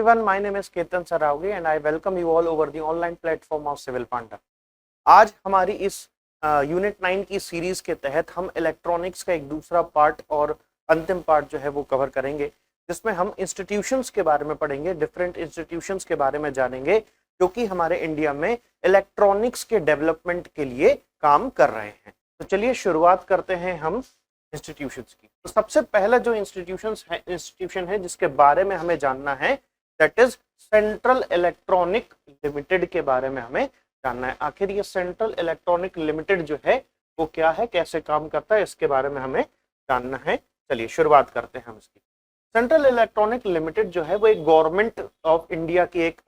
everyone, my name is Ketan Saraogi and I welcome you all over the online platform of Civil Panda। आज हमारी इस unit 9 की series के तहत हम इलेक्ट्रॉनिक्स का एक दूसरा पार्ट और अंतिम पार्ट जो है वो कवर करेंगे, जिसमें हम इंस्टीट्यूशंस के बारे में पढ़ेंगे, डिफरेंट इंस्टीट्यूशंस के बारे में जानेंगे जो कि हमारे इंडिया में इलेक्ट्रॉनिक्स के डेवलपमेंट के लिए काम कर रहे हैं। तो चलिए शुरुआत करते हैं हम इंस्टीट्यूशंस की। तो सबसे पहला जो इंस्टीट्यूशन है जिसके बारे में हमें जानना है, that is central electronic limited के बारे में हमें जानना है। आखिर ये सेंट्रल इलेक्ट्रॉनिक लिमिटेड जो है वो क्या है, कैसे काम करता है, इसके बारे में हमें जानना है। चलिए शुरुआत करते हैं हम इसकी। सेंट्रल इलेक्ट्रॉनिक लिमिटेड जो है वो एक गवर्नमेंट ऑफ इंडिया की एक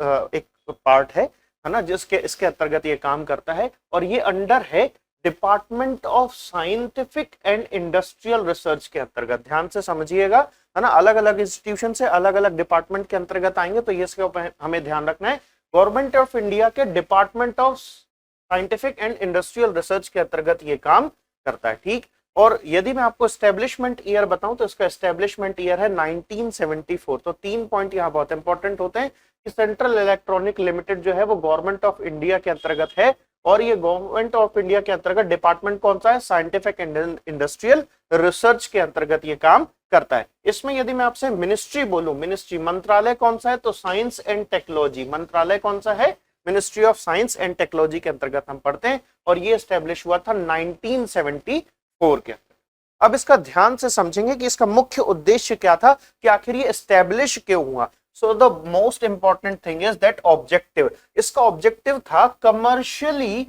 पार्ट है ना, जिसके इसके अंतर्गत ये काम करता है और ये अंडर है department of scientific and industrial research के अंतर्गत। ध्यान से समझिएगा, है ना, अलग अलग इंस्टीट्यूशन से अलग अलग डिपार्टमेंट के अंतर्गत आएंगे, तो ये इसके ऊपर हमें ध्यान रखना है। गवर्नमेंट ऑफ इंडिया के department of scientific and industrial research के अंतर्गत ये काम करता है, ठीक। और यदि मैं आपको एस्टेब्लिशमेंट ईयर बताऊं तो इसका एस्टेब्लिशमेंट ईयर है 1974। तो 3 पॉइंट यहाँ बहुत इंपॉर्टेंट होते हैं कि सेंट्रल इलेक्ट्रॉनिक लिमिटेड जो है वो गवर्नमेंट ऑफ इंडिया के अंतर्गत है और ये गवर्नमेंट ऑफ इंडिया के अंतर्गत डिपार्टमेंट कौन सा है, साइंटिफिक एंड इंडस्ट्रियल रिसर्च के अंतर्गत ये काम करता है। इसमें यदि मैं आपसे मिनिस्ट्री बोलूं, मिनिस्ट्री मंत्रालय कौन सा है, तो साइंस एंड टेक्नोलॉजी मंत्रालय कौन सा है, ministry of science and technology के अंतर्गत हम पढ़ते हैं और ये एस्टेब्लिश हुआ था 1974 के अंदर। अब इसका ध्यान से समझेंगे कि इसका मुख्य उद्देश्य क्या था, कि आखिर ये एस्टेब्लिश क्यों हुआ। So the most important thing is that objective, इसका ऑब्जेक्टिव था commercially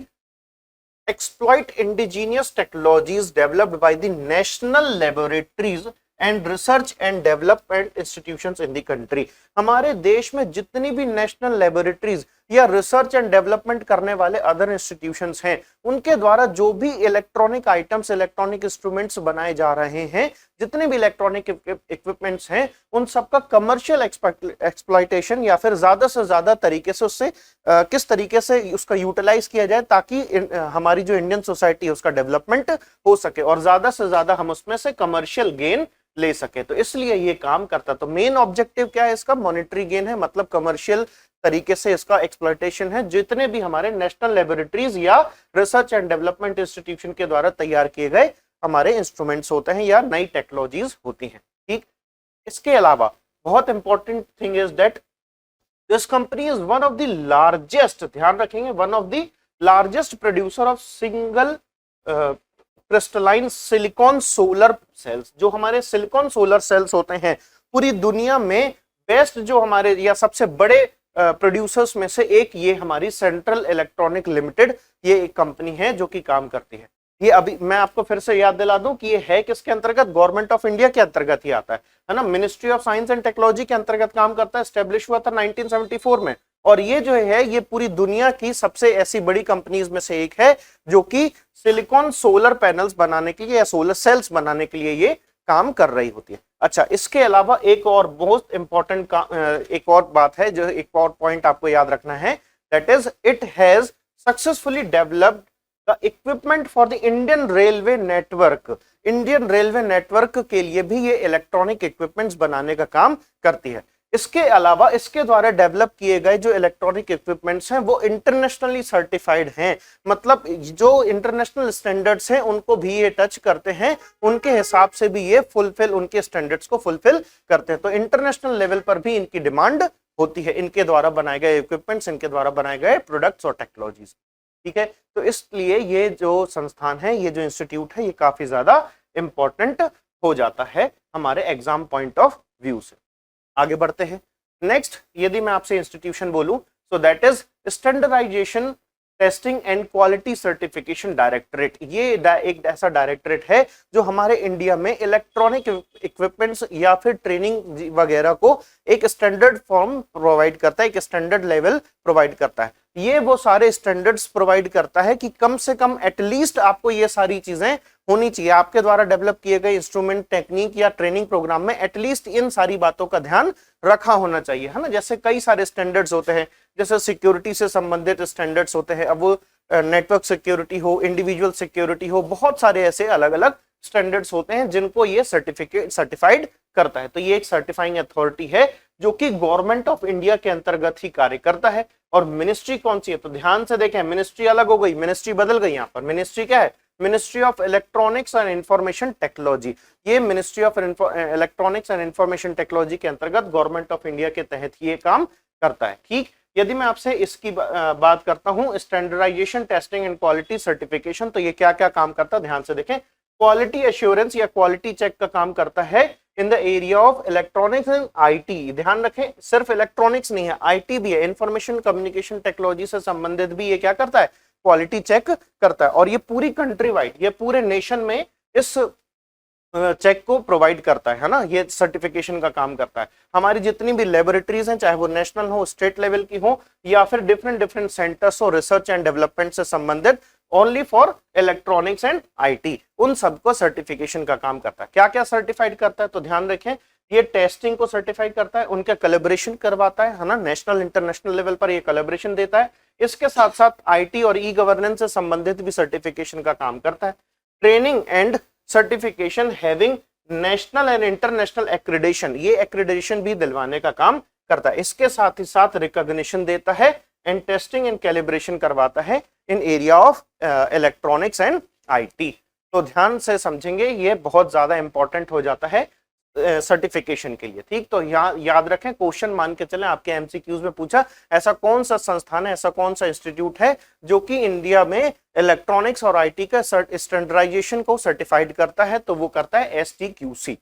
exploit indigenous technologies developed by the national laboratories and research and development institutions in the country। हमारे देश में जितनी भी नेशनल लेबोरेटरीज या रिसर्च एंड डेवलपमेंट करने वाले अदर इंस्टीट्यूशंस हैं, उनके द्वारा जो भी इलेक्ट्रॉनिक आइटम्स, इलेक्ट्रॉनिक इंस्ट्रूमेंट्स बनाए जा रहे हैं, जितने भी इलेक्ट्रॉनिक इक्विपमेंट्स हैं, उन सबका कमर्शियल एक्सप्लॉयटेशन या फिर ज्यादा से ज्यादा तरीके से उससे किस तरीके से उसका यूटिलाइज किया जाए ताकि हमारी जो इंडियन सोसाइटी है उसका डेवलपमेंट हो सके और ज्यादा से ज्यादा हम उसमें से कमर्शियल गेन ले सके। तो इसलिए ये काम करता। तो मेन ऑब्जेक्टिव क्या है इसका, मॉनेटरी गेन है, मतलब कमर्शियल तरीके से इसका एक्सप्लॉयटेशन है। जितने भी हमारे नेशनल लेबोरेटरीज या रिसर्च एंड डेवलपमेंट इंस्टीट्यूशन के द्वारा तैयार किए गए हमारे इंस्ट्रूमेंट्स होते हैं या नई टेक्नोलॉजीज होती हैं, ठीक। इसके अलावा बहुत important thing is that this company is one of the largest, ध्यान रखेंगे, one of the largest producer of single crystalline silicon solar cells. जो हमारे सिलिकॉन सोलर सेल्स होते हैं पूरी दुनिया में बेस्ट जो हमारे या सबसे बड़े प्रोड्यूसर्स में से एक ये हमारी सेंट्रल इलेक्ट्रॉनिक लिमिटेड ये एक कंपनी है जो कि काम करती है। ये अभी मैं आपको फिर से याद दिला दूं कि ये है किसके अंतर्गत, गवर्नमेंट ऑफ इंडिया के अंतर्गत ही आता है ना, ministry of science and technology के अंतर्गत काम करता है। एस्टेब्लिश हुआ था 1974 में और ये जो है ये पूरी दुनिया की सबसे ऐसी बड़ी कंपनीज में से एक है जो कि सिलिकॉन सोलर पैनल्स बनाने के लिए या सोलर सेल्स बनाने के लिए ये काम कर रही होती है। अच्छा, इसके अलावा एक और बहुत इंपॉर्टेंट एक और बात है, जो एक और पॉइंट आपको याद रखना है, that is it has successfully developed the equipment for the Indian railway network. Indian railway network के लिए भी ये इलेक्ट्रॉनिक इक्विपमेंट्स बनाने का काम करती है। इसके अलावा इसके द्वारा डेवलप किए गए जो इलेक्ट्रॉनिक इक्विपमेंट्स हैं वो इंटरनेशनली सर्टिफाइड हैं, मतलब जो इंटरनेशनल स्टैंडर्ड्स हैं उनको भी ये टच करते हैं, उनके हिसाब से भी ये फुलफिल, उनके स्टैंडर्ड्स को फुलफिल करते हैं। तो इंटरनेशनल लेवल पर भी इनकी डिमांड होती है, इनके द्वारा बनाए गए इक्विपमेंट्स, इनके द्वारा बनाए गए प्रोडक्ट्स और टेक्नोलॉजीज, ठीक है। तो इसलिए ये जो संस्थान है, ये जो इंस्टीट्यूट है, ये काफी ज्यादा इंपॉर्टेंट हो जाता है हमारे एग्जाम पॉइंट ऑफ व्यू से। आगे बढ़ते हैं। नेक्स्ट यदि मैं आपसे इंस्टीट्यूशन बोलूं तो that is standardisation testing and quality certification directorate. ये एक ऐसा डायरेक्टरेट है जो हमारे इंडिया में इलेक्ट्रॉनिक इक्विपमेंट्स या फिर ट्रेनिंग वगैरह को एक स्टैंडर्ड फॉर्म प्रोवाइड करता है, एक स्टैंडर्ड लेवल प्रोवाइड करता है। ये वो सारे स्टैंडर्ड्स प्रोवाइड करता है कि कम से कम एटलीस्ट आपको ये सारी चीजें होनी चाहिए, आपके द्वारा डेवलप किए गए इंस्ट्रूमेंट, टेक्निक या ट्रेनिंग प्रोग्राम में एटलीस्ट इन सारी बातों का ध्यान रखा होना चाहिए, है ना। जैसे कई सारे स्टैंडर्ड्स होते हैं, जैसे सिक्योरिटी से संबंधित स्टैंडर्ड्स होते हैं, अब वो नेटवर्क सिक्योरिटी हो, इंडिविजुअल सिक्योरिटी हो, बहुत सारे ऐसे अलग अलग स्टैंडर्ड्स होते हैं जिनको ये सर्टिफाइड करता है। तो ये एक सर्टिफाइंग अथॉरिटी है जो कि गवर्नमेंट ऑफ इंडिया के अंतर्गत ही कार्य करता है। और मिनिस्ट्री कौन सी है, तो ध्यान से देखें, मिनिस्ट्री अलग हो गई, मिनिस्ट्री बदल गई। यहाँ पर मिनिस्ट्री क्या है, ministry of electronics and information technology. ये ministry of electronics and information technology के अंतर्गत गवर्नमेंट ऑफ इंडिया के तहत ये काम करता है। ठीक, यदि मैं आपसे इसकी बात करता हूं, standardisation, testing and quality certification, तो ये क्या क्या काम करता है, ध्यान से देखें। क्वालिटी एश्योरेंस या क्वालिटी चेक का काम करता है in the area of electronics and IT. ध्यान रखें, सिर्फ इलेक्ट्रॉनिक्स नहीं है, आईटी भी है, इंफॉर्मेशन कम्युनिकेशन टेक्नोलॉजी से संबंधित भी ये क्या करता है, क्वालिटी चेक करता है। और ये पूरी कंट्री वाइड, ये पूरे नेशन में इस चेक को प्रोवाइड करता है ना, ये सर्टिफिकेशन का काम करता है। हमारी जितनी भी लेबोरेटरीज हैं, चाहे वो नेशनल हो, स्टेट लेवल की हो, या फिर डिफरेंट डिफरेंट सेंटर्स हो रिसर्च एंड डेवलपमेंट से संबंधित, only for electronics and IT, उन सबको सर्टिफिकेशन का काम करता है। क्या क्या सर्टिफाइड करता है, तो ध्यान रखें, ये टेस्टिंग को सर्टिफाइड करता है, उनका कोलैबोरेशन करवाता है ना, नेशनल इंटरनेशनल लेवल पर ये कोलैबोरेशन देता है। इसके साथ साथ आईटी और ई गवर्नेंस से संबंधित भी सर्टिफिकेशन का काम करता है। Training and certification having national and international accreditation, ये एक्रेडिटेशन भी दिलवाने का काम करता है। इसके साथ ही साथ रिकॉग्निशन देता है एंड टेस्टिंग एंड कैलिब्रेशन करवाता है in area of electronics and IT. तो ध्यान से समझेंगे, ये बहुत ज्यादा इंपॉर्टेंट हो जाता है सर्टिफिकेशन के लिए। ठीक, तो याद रखें, क्वेश्चन मान के चलें, आपके एमसीक्यूज में पूछा ऐसा कौन सा संस्थान है, ऐसा कौन सा इंस्टीट्यूट है जो कि इंडिया में इलेक्ट्रॉनिक्स और आईटी का स्टैंडर्डाइजेशन को सर्टिफाइड करता है, तो वो करता है STQC।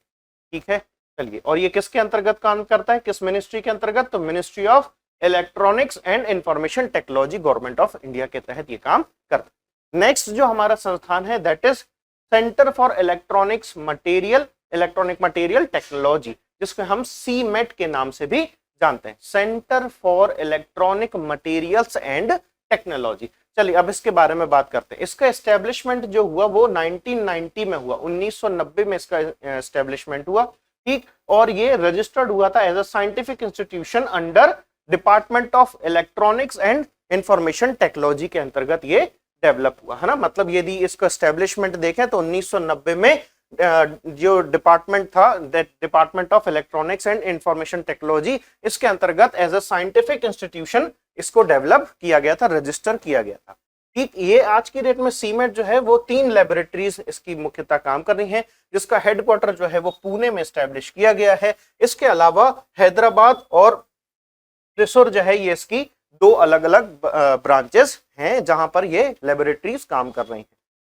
ठीक है, चलिए, और ये किसके अंतर्गत काम करता है, किस मिनिस्ट्री के अंतर्गत, तो ministry of electronics and information technology, government of India के तहत ये काम करता है। नेक्स्ट जो हमारा संस्थान है, that is centre for electronics material, electronic material technology, जिसको हम CMET के नाम से भी जानते हैं, centre for electronic materials and technology. चलिए अब इसके बारे में बात करते हैं। इसका एस्टेब्लिशमेंट जो हुआ वो 1990 में हुआ, 1990 में इसका एस्टेब्लिशमेंट हुआ। ठीक, और ये रजिस्टर्ड हुआ था as a scientific institution under department of electronics and information technology के अंतर्गत ये डेवलप हुआ है ना। मतलब यदि इसका एस्टेब्लिशमेंट देखें तो 1990 में जो डिपार्टमेंट था, department of electronics and information technology, इसके अंतर्गत एज अ साइंटिफिक इंस्टीट्यूशन इसको डेवलप किया गया था, रजिस्टर किया गया था। ठीक, ये आज की डेट में CMET जो है वो 3 लेबोरेटरीज इसकी मुख्यतः काम कर रही हैं, जिसका हेडक्वार्टर जो है वो पुणे में एस्टेब्लिश किया गया है। इसके अलावा हैदराबाद और त्रिशूर जो है, ये इसकी 2 अलग अलग ब्रांचेस हैं जहां पर ये लेबोरेटरीज काम कर रही हैं।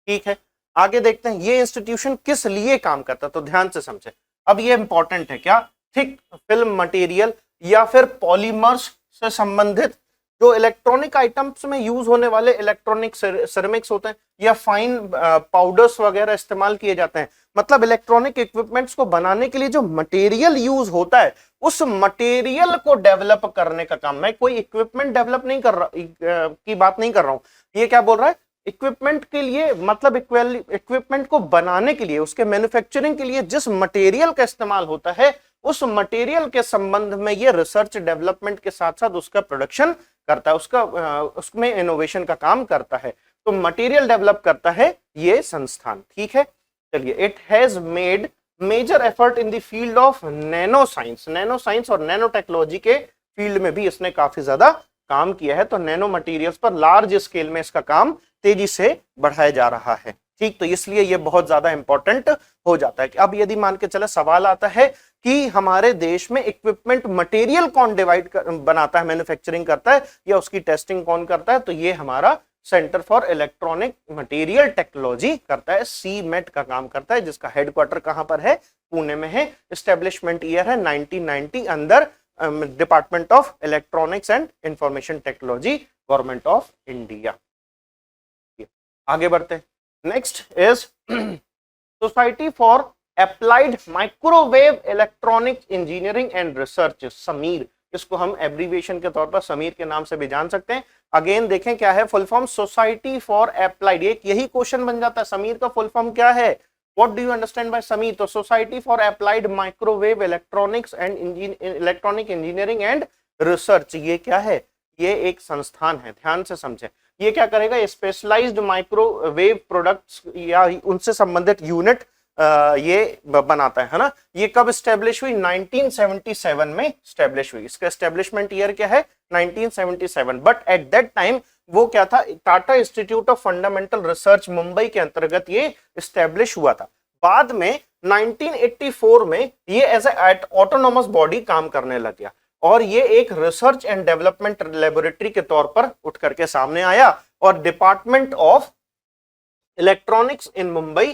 ठीक है, आगे देखते हैं ये इंस्टीट्यूशन किस लिए काम करता है, तो ध्यान से समझे। अब ये इंपॉर्टेंट है, क्या, थिक फिल्म मटेरियल या फिर पॉलीमर्स से संबंधित जो इलेक्ट्रॉनिक आइटम्स में यूज होने वाले इलेक्ट्रॉनिक सिरेमिक्स होते हैं या फाइन पाउडर्स वगैरह इस्तेमाल किए जाते हैं। मतलब इलेक्ट्रॉनिक इक्विपमेंट्स को बनाने के लिए जो मटेरियल यूज होता है, उस मटेरियल को डेवलप करने का काम। मैं कोई इक्विपमेंट डेवलप नहीं कर रहा की बात नहीं कर रहा हूं, ये क्या बोल रहा है, इक्विपमेंट के लिए, मतलब इक्विपमेंट को बनाने के लिए, उसके मैन्युफैक्चरिंग के लिए जिस मटेरियल का इस्तेमाल होता है, उस मटेरियल के संबंध में ये रिसर्च डेवलपमेंट के साथ साथ उसका प्रोडक्शन करता है, उसमें इनोवेशन का काम करता है। तो मटेरियल डेवलप करता है ये संस्थान। ठीक है, चलिए, it has made major effort in the field of nano science और नैनो टेक्नोलॉजी के फील्ड में भी इसने काफी ज्यादा काम किया है। तो नैनो मटेरियल्स पर लार्ज स्केल में इसका काम तेजी से बढ़ाया जा रहा है। ठीक, तो इसलिए ये बहुत ज्यादा इंपॉर्टेंट हो जाता है कि अब यदि मान के चले, सवाल आता है कि हमारे देश में इक्विपमेंट मटेरियल कौन बनाता है, मैन्युफैक्चरिंग करता है, या उसकी टेस्टिंग कौन करता है, तो ये हमारा centre for electronic material technology करता है, CMET का काम करता है, जिसका हेडक्वार्टर कहां पर है, पुणे में है। एस्टेब्लिशमेंट ईयर है 1990 अंदर department of electronics and information technology, government of India. आगे बढ़ते हैं। Next is society for applied microwave electronic engineering and research, Sameer, इसको हम एब्रीविएशन के तौर पर समीर के नाम से भी जान सकते हैं। अगेन देखें क्या है full form, society for applied, यही क्वेश्चन बन जाता है, समीर का फुल फॉर्म क्या है, what do you understand by SAMEER, तो society for applied microwave electronics and electronic engineering and research, ये क्या है, ये एक संस्थान है, ध्यान से समझें। ये क्या करेगा, स्पेशलाइज्ड माइक्रोवेव प्रोडक्ट्स या उनसे संबंधित यूनिट ये बनाता है ना। ये कब स्टेब्लिश हुई? 1977 में स्टेब्लिश हुई। इसका स्टेब्लिशमेंट ईयर क्या है? 1977। बट एट दैट टाइम वो क्या था? Tata institute of fundamental research Mumbai के अंतर्गत ये स्टेब्लिश हुआ था। बाद में 1984 में ये एज ए ऑटोनोमस बॉडी काम करने लग गया और ये एक रिसर्च एंड डेवलपमेंट लेबोरेटरी के तौर पर उठ करके सामने आया और डिपार्टमेंट ऑफ इलेक्ट्रॉनिक्स इन मुंबई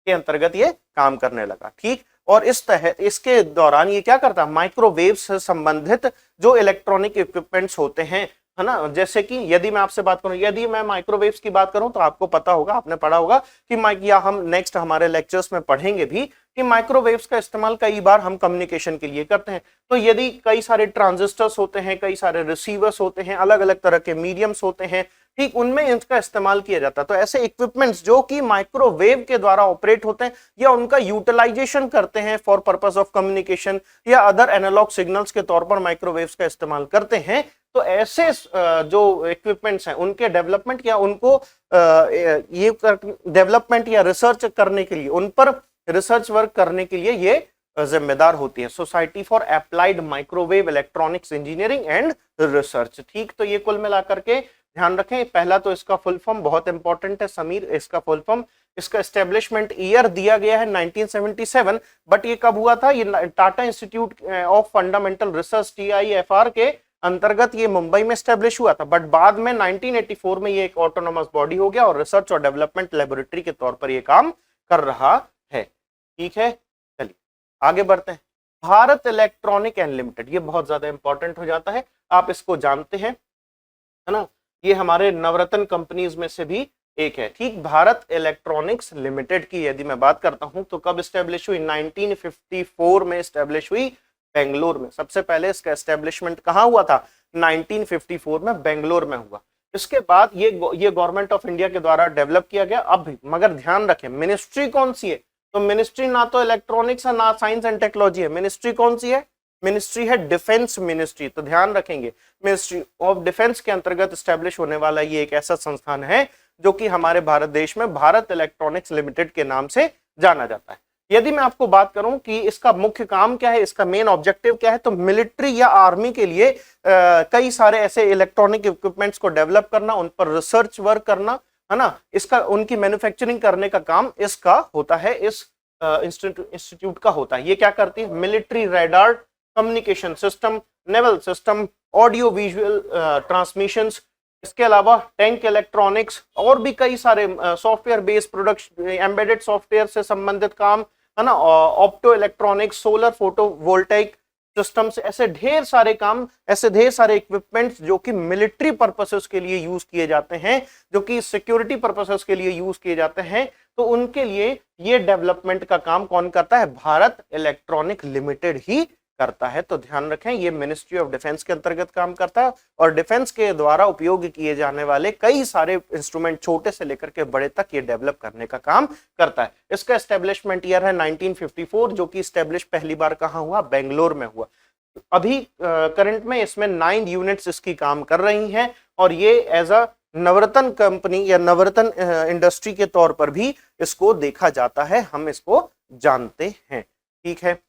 के अंतर्गत ये काम करने लगा। ठीक। और इसके दौरान ये क्या करता? माइक्रोवेव से संबंधित जो इलेक्ट्रॉनिक इक्विपमेंट्स होते हैं, है ना, जैसे कि यदि मैं आपसे बात करूं, यदि मैं माइक्रोवेव्स की बात करूं तो आपको पता होगा, आपने पढ़ा होगा कि या हम नेक्स्ट हमारे लेक्चर्स में पढ़ेंगे भी कि माइक्रोवेव्स का इस्तेमाल कई बार हम कम्युनिकेशन के लिए करते हैं। तो यदि कई सारे ट्रांजिस्टर्स होते हैं, कई सारे रिसीवर्स होते हैं, अलग अलग तरह के मीडियम्स होते हैं, ठीक, उनमें इसका इस्तेमाल किया जाता है। तो ऐसे इक्विपमेंट्स जो कि माइक्रोवेव के द्वारा ऑपरेट होते हैं या उनका यूटिलाइजेशन करते हैं फॉर पर्पस ऑफ कम्युनिकेशन या अदर एनालॉग सिग्नल्स के तौर पर माइक्रोवेव्स का इस्तेमाल करते हैं, तो ऐसे जो इक्विपमेंट्स हैं उनके डेवलपमेंट या उनको ये डेवलपमेंट या रिसर्च करने के लिए, उन पर रिसर्च वर्क करने के लिए ये जिम्मेदार होती है society for applied microwave electronics engineering and research. ठीक। तो ये कुल मिलाकर के ध्यान रखें, पहला तो इसका फुल फॉर्म बहुत इंपॉर्टेंट है समीर, इसका फुल फॉर्म, इसका एस्टेब्लिशमेंट ईयर दिया गया है 1977, बट ये कब हुआ था? ये Tata institute of fundamental research TIFR के अंतर्गत ये मुंबई में स्टैब्लिश हुआ था। बट बाद में 1984 में ये एक ऑटोनोमस बॉडी हो गया और रिसर्च और डेवलपमेंट लेबोरेटरी के तौर पर ये काम कर रहा है। ठीक है, चलिए आगे बढ़ते हैं। भारत इलेक्ट्रॉनिक एंड लिमिटेड, ये बहुत ज्यादा इंपॉर्टेंट हो जाता है, आप इसको जानते हैं, है ना, ये हमारे नवरत्न कंपनीज में से भी एक है। ठीक। भारत इलेक्ट्रॉनिक्स लिमिटेड की यदि मैं बात करता हूं तो कब स्टैब्लिश हुई? 1954 में स्टैब्लिश हुई बेंगलोर में। सबसे पहले इसका एस्टेब्लिशमेंट कहां हुआ था? 1954 में बेंगलोर में हुआ। इसके बाद ये गवर्नमेंट ऑफ इंडिया के द्वारा डेवलप किया गया। अब मगर ध्यान रखें, मिनिस्ट्री कौन सी है? तो मिनिस्ट्री ना तो इलेक्ट्रॉनिक्स है ना साइंस एंड टेक्नोलॉजी है। मिनिस्ट्री कौन सी है? मिनिस्ट्री है डिफेंस मिनिस्ट्री। तो ध्यान रखेंगे, मिनिस्ट्री ऑफ डिफेंस के अंतर्गत स्टैब्लिश होने वाला ये एक ऐसा संस्थान है जो कि हमारे भारत देश में भारत इलेक्ट्रॉनिक्स लिमिटेड के नाम से जाना जाता है। यदि मैं आपको बात करूं कि इसका मुख्य काम क्या है, इसका मेन ऑब्जेक्टिव क्या है, तो मिलिट्री या आर्मी के लिए कई सारे ऐसे इलेक्ट्रॉनिक इक्विपमेंट्स को डेवलप करना, उन पर रिसर्च वर्क करना, है ना, इसका उनकी मैन्युफैक्चरिंग करने का काम इसका होता है, इस इंस्टीट्यूट का होता है। ये क्या करती है? Military radar, communication system, naval system, audio visual transmissions, इसके अलावा टैंक इलेक्ट्रॉनिक्स और भी कई सारे software based product, embedded software से संबंधित काम, है ना, opto electronics, solar photo voltaic systems, ऐसे ढेर सारे काम, ऐसे ढेर सारे इक्विपमेंट्स जो कि मिलिट्री पर्पसेस के लिए यूज किए जाते हैं, जो कि सिक्योरिटी पर्पसेस के लिए यूज किए जाते हैं, तो उनके लिए ये डेवलपमेंट का काम कौन करता है? भारत इलेक्ट्रॉनिक लिमिटेड ही करता है। तो ध्यान रखें, ये मिनिस्ट्री ऑफ डिफेंस के अंतर्गत काम करता है और डिफेंस के द्वारा उपयोग किए जाने वाले कई सारे इंस्ट्रूमेंट, छोटे से लेकर के बड़े तक, ये डेवलप करने का काम करता है। इसका एस्टेब्लिशमेंट ईयर है 1954, जो कि एस्टेब्लिश पहली बार कहां हुआ? बेंगलोर में हुआ। अभी करंट में इसमें 9 यूनिट्स इसकी काम कर रही हैं और ये एज अ नवरत्न कंपनी या नवरत्न इंडस्ट्री के तौर पर भी इसको देखा जाता है, हम इसको जानते हैं। ठीक है,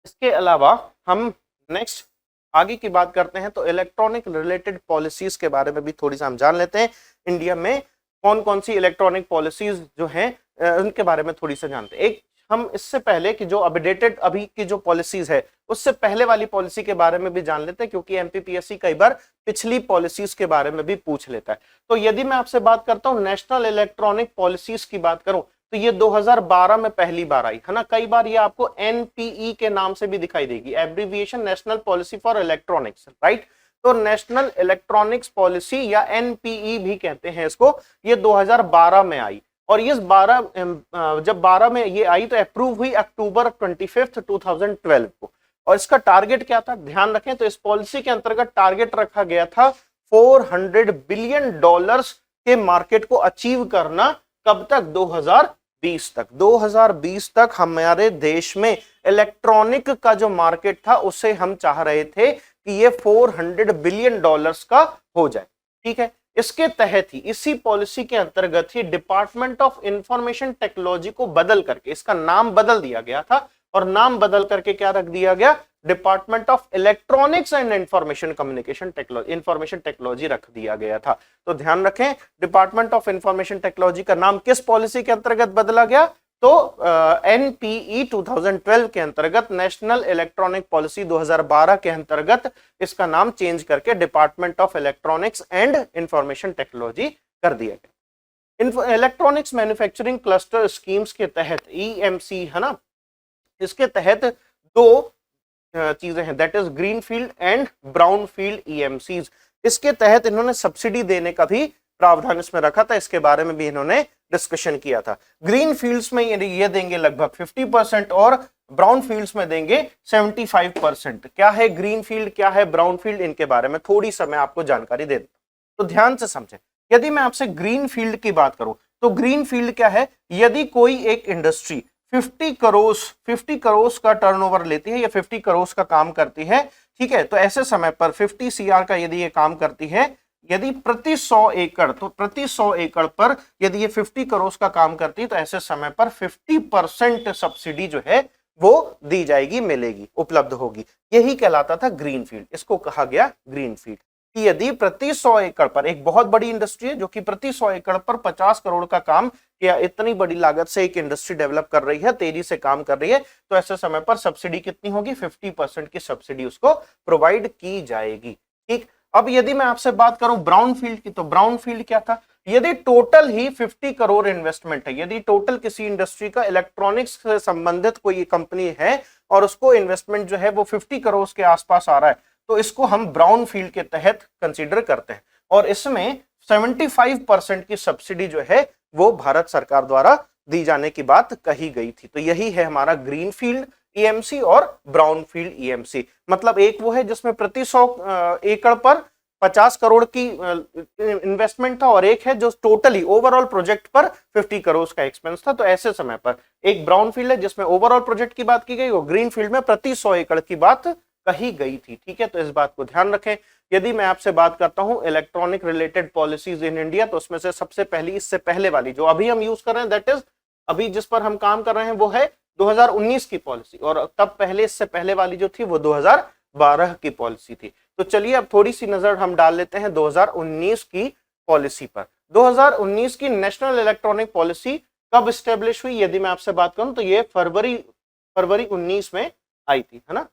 इसके अलावा हम नेक्स्ट आगे की बात करते हैं तो इलेक्ट्रॉनिक रिलेटेड पॉलिसीज के बारे में भी थोड़ी सा हम जान लेते हैं। इंडिया में कौन कौन सी इलेक्ट्रॉनिक पॉलिसीज जो हैं उनके बारे में थोड़ी सा जानते हैं। एक, हम इससे पहले कि जो अपडेटेड अभी की जो पॉलिसीज है उससे पहले वाली पॉलिसी के बारे में भी जान लेते हैं, क्योंकि एमपीपीएससी कई बार पिछली पॉलिसीज के बारे में भी पूछ लेता है। तो यदि मैं आपसे बात करता हूँ नेशनल इलेक्ट्रॉनिक पॉलिसीज की बात करूं तो ये 2012 में पहली बार आई, है ना। कई बार ये आपको एनपीई के नाम से भी दिखाई देगी, abbreviation national policy for electronics, right. तो नेशनल इलेक्ट्रॉनिक्स पॉलिसी या एनपीई भी कहते हैं इसको, ये 2012 में आई और ये जब 12 में ये आई तो अप्रूव हुई अक्टूबर 25, 2012 को। और इसका टारगेट क्या था? ध्यान रखें, तो इस पॉलिसी के अंतर्गत टारगेट रखा गया था $400 बिलियन के मार्केट को अचीव करना। कब तक? 2020 तक। 2020 तक हमारे देश में इलेक्ट्रॉनिक का जो मार्केट था उसे हम चाह रहे थे कि ये $400 बिलियन का हो जाए। ठीक है, इसके तहत ही, इसी पॉलिसी के अंतर्गत ही डिपार्टमेंट ऑफ इंफॉर्मेशन टेक्नोलॉजी को बदल करके इसका नाम बदल दिया गया था, और नाम बदल करके क्या रख दिया गया, department of electronics and information communication technology, information technology रख दिया गया था। तो ध्यान रखें, डिपार्टमेंट ऑफ इंफॉर्मेशन टेक्नोलॉजी का नाम किस पॉलिसी के अंतर्गत बदला गया, तो एनपीई 2012 के अंतर्गत, नेशनल इलेक्ट्रॉनिक पॉलिसी 2012 के अंतर्गत इसका नाम चेंज करके department of electronics and information technology कर दिया गया। इलेक्ट्रॉनिक्स मैन्युफैक्चरिंग क्लस्टर स्कीम्स के तहत, ईएमसी है ना, इसके तहत दो चीजें हैं, that is greenfield and brownfield EMCs. इसके तहत इन्होंने सब्सिडी देने का भी प्रावधान इसमें रखा था, इसके बारे में भी इन्होंने डिस्कशन किया था। ग्रीन फील्ड्स में ये देंगे लगभग 50% और ब्राउन फील्ड्स में देंगे 75%। क्या है ग्रीन फील्ड, क्या है ब्राउन फील्ड, इनके बारे में थोड़ी सा मैं आपको जानकारी दे दूं, तो ध्यान से समझें। यदि मैं आपसे ग्रीन फील्ड की बात करूं तो ग्रीन फील्ड क्या है, यदि कोई एक इंडस्ट्री 50 करोड़ का टर्नओवर लेती है या 50 करोड़ का काम करती है, ठीक है, तो ऐसे समय पर 50 सीआर का यदि ये काम करती है, यदि प्रति 100 एकड़, तो प्रति 100 एकड़ पर यदि ये 50 करोड़ का काम करती है, तो ऐसे समय पर 50% सब्सिडी जो है वो दी जाएगी, मिलेगी, उपलब्ध होगी। यही कहलाता था ग्रीन फील्ड, इसको कहा गया ग्रीन फील्ड। कि यदि प्रति 100 एकड़ पर एक बहुत बड़ी इंडस्ट्री है जो कि प्रति 100 एकड़ पर 50 करोड़ का काम या इतनी बड़ी लागत से एक इंडस्ट्री डेवलप कर रही है, तेजी से काम कर रही है, तो ऐसे समय पर सब्सिडी कितनी होगी, 50% की सब्सिडी उसको प्रोवाइड की जाएगी। ठीक, अब यदि मैं आपसे बात करूं ब्राउन फील्ड की, तो ब्राउन फील्ड क्या था, यदि टोटल ही 50 करोड़ इन्वेस्टमेंट है, यदि टोटल किसी इंडस्ट्री का इलेक्ट्रॉनिक्स से संबंधित कोई कंपनी है और उसको इन्वेस्टमेंट जो है वो 50 करोड़ के आसपास आ रहा है, तो इसको हम ब्राउन फील्ड के तहत कंसीडर करते हैं, और इसमें 75% की सब्सिडी जो है वो भारत सरकार द्वारा दी जाने की बात कही गई थी। तो यही है हमारा ग्रीन फील्ड ईएमसी और ब्राउन फील्ड ईएमसी। मतलब एक वो है जिसमें प्रति 100 एकड़ पर 50 करोड़ की इन्वेस्टमेंट था, और एक है जो टोटली ओवरऑल प्रोजेक्ट पर 50 करोड़ का एक्सपेंस था। तो ऐसे समय पर एक ब्राउन फील्ड है जिसमें ओवरऑल प्रोजेक्ट की बात की गई, और ग्रीन फील्ड में प्रति 100 एकड़ की बात कही गई थी। ठीक है, तो इस बात को ध्यान रखें। यदि मैं आपसे बात करता हूं electronic related policies in India, तो उसमें से सबसे पहली, इससे पहले वाली जो अभी हम यूज कर रहे हैं, दैट इज अभी जिस पर हम काम कर रहे हैं, वो है 2019 की पॉलिसी, और तब पहले, इससे पहले वाली जो थी वो 2012 की पॉलिसी थी। तो चलिए अब थोड़ी सी नजर हम डाल लेते हैं 2019 की पॉलिसी पर। 2019 की नेशनल इलेक्ट्रॉनिक पॉलिसी कब स्टेब्लिश हुई, यदि मैं आपसे बात करूं तो ये फरवरी 19 में आई थी, है ना।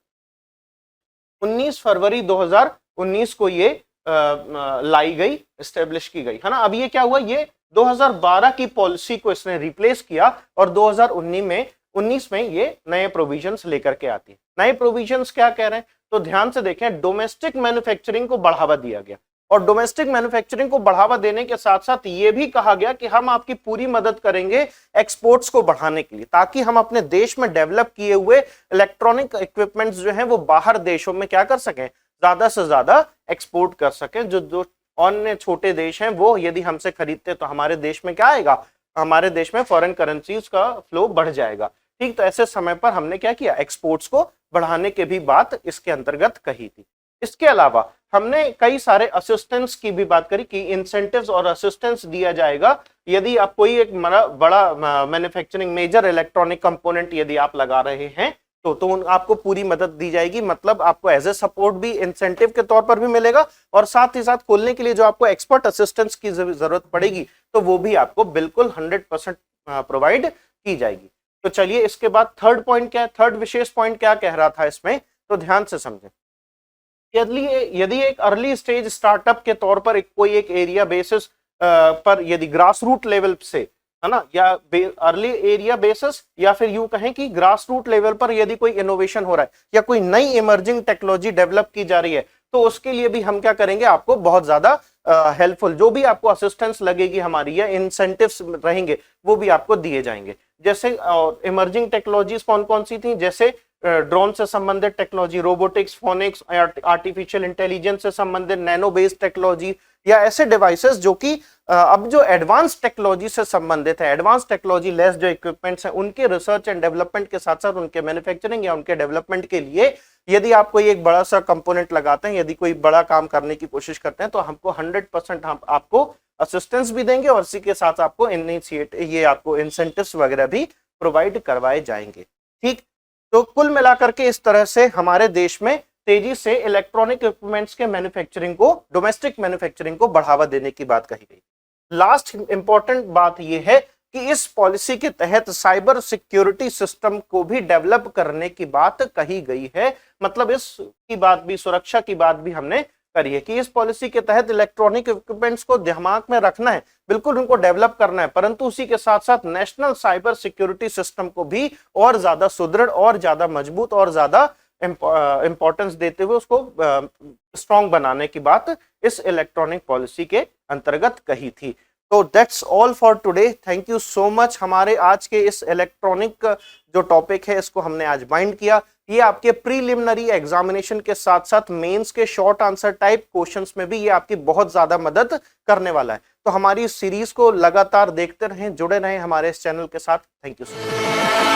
19 फरवरी 2019 को ये लाई गई, स्टेब्लिश की गई, है ना। अब ये क्या हुआ, ये 2012 की पॉलिसी को इसने रिप्लेस किया, और 2019 में ये नए प्रोविजंस लेकर के आती है। नए प्रोविजंस क्या कह रहे हैं, तो ध्यान से देखें, डोमेस्टिक मैन्युफैक्चरिंग को बढ़ावा दिया गया, और डोमेस्टिक मैन्युफैक्चरिंग को बढ़ावा देने के साथ साथ ये भी कहा गया कि हम आपकी पूरी मदद करेंगे एक्सपोर्ट्स को बढ़ाने के लिए, ताकि हम अपने देश में डेवलप किए हुए इलेक्ट्रॉनिक इक्विपमेंट्स जो हैं वो बाहर देशों में क्या कर सकें, ज्यादा से ज्यादा एक्सपोर्ट कर सकें। जो अन्य छोटे देश हैं वो यदि हमसे खरीदते तो हमारे देश में क्या आएगा, हमारे देश में फॉरेन करेंसीज का फ्लो बढ़ जाएगा। ठीक, तो ऐसे समय पर हमने क्या किया, एक्सपोर्ट्स को बढ़ाने की भी बात इसके अंतर्गत कही थी। इसके अलावा हमने कई सारे असिस्टेंस की भी बात करी कि इंसेंटिव्स और असिस्टेंस दिया जाएगा यदि आप कोई एक बड़ा मैन्युफैक्चरिंग मेजर इलेक्ट्रॉनिक कंपोनेंट यदि आप लगा रहे हैं, तो आपको पूरी मदद दी जाएगी। मतलब आपको एज ए सपोर्ट भी इंसेंटिव के तौर पर भी मिलेगा, और साथ ही साथ खोलने के लिए जो आपको एक्सपर्ट असिस्टेंस की जरूरत पड़ेगी तो वो भी आपको बिल्कुल 100% प्रोवाइड की जाएगी। तो चलिए इसके बाद थर्ड पॉइंट क्या है, थर्ड विशेष पॉइंट क्या कह रहा था इसमें, तो ध्यान से समझें। यदि एक अर्ली स्टेज स्टार्टअप के तौर पर कोई एक एरिया बेसिस पर यदि ग्रास रूट लेवल से, है ना, या अर्ली एरिया बेसिस, या फिर यूं कहें कि ग्रास रूट लेवल पर यदि कोई इनोवेशन हो रहा है या कोई नई इमर्जिंग टेक्नोलॉजी डेवलप की जा रही है, तो उसके लिए भी हम क्या करेंगे, आपको बहुत ज्यादा हेल्पफुल जो भी आपको असिस्टेंस लगेगी हमारी या इंसेंटिव्स रहेंगे वो भी आपको दिए जाएंगे। जैसे इमर्जिंग टेक्नोलॉजीज कौन कौन सी थी, जैसे ड्रोन से संबंधित technology, robotics, phoenix, artificial intelligence से संबंधित नैनो बेस्ड टेक्नोलॉजी, या ऐसे डिवाइसेस जो कि अब जो एडवांस टेक्नोलॉजी से संबंधित है, एडवांस टेक्नोलॉजी लेस जो इक्विपमेंट्स हैं उनके रिसर्च एंड डेवलपमेंट के साथ साथ उनके मैन्युफैक्चरिंग या उनके डेवलपमेंट के लिए यदि आप कोई एक बड़ा सा कंपोनेंट लगाते हैं, यदि कोई बड़ा काम करने की कोशिश करते हैं, तो हमको 100% हम आपको असिस्टेंस भी देंगे और इसी के साथ आपको ये आपको इंसेंटिव्स वगैरह भी प्रोवाइड करवाए जाएंगे। ठीक, तो कुल मिलाकर के इस तरह से हमारे देश में तेजी से इलेक्ट्रॉनिक इक्विपमेंट्स के मैन्युफैक्चरिंग को, डोमेस्टिक मैन्युफैक्चरिंग को बढ़ावा देने की बात कही गई। लास्ट इंपॉर्टेंट बात यह है कि इस पॉलिसी के तहत साइबर सिक्योरिटी सिस्टम को भी डेवलप करने की बात कही गई है। मतलब इसकी बात भी, सुरक्षा की बात भी हमने करी है कि इस पॉलिसी के तहत इलेक्ट्रॉनिक इक्विपमेंट्स को दिमाग में रखना है, बिल्कुल उनको डेवलप करना है, परंतु उसी के साथ साथ नेशनल साइबर सिक्योरिटी सिस्टम को भी और ज्यादा सुदृढ़ और ज्यादा मजबूत और ज्यादा इंपॉर्टेंस देते हुए उसको स्ट्रॉन्ग बनाने की बात इस इलेक्ट्रॉनिक पॉलिसी के अंतर्गत कही थी। तो that's all for today, thank you so much. हमारे आज के इस इलेक्ट्रॉनिक जो टॉपिक है इसको हमने आज बाइंड किया। ये आपके प्रीलिमिनरी एग्जामिनेशन के साथ साथ मेंस के शॉर्ट आंसर टाइप क्वेश्चंस में भी ये आपकी बहुत ज्यादा मदद करने वाला है। तो हमारी इस सीरीज को लगातार देखते रहें, जुड़े रहें हमारे इस चैनल के साथ। Thank you so much.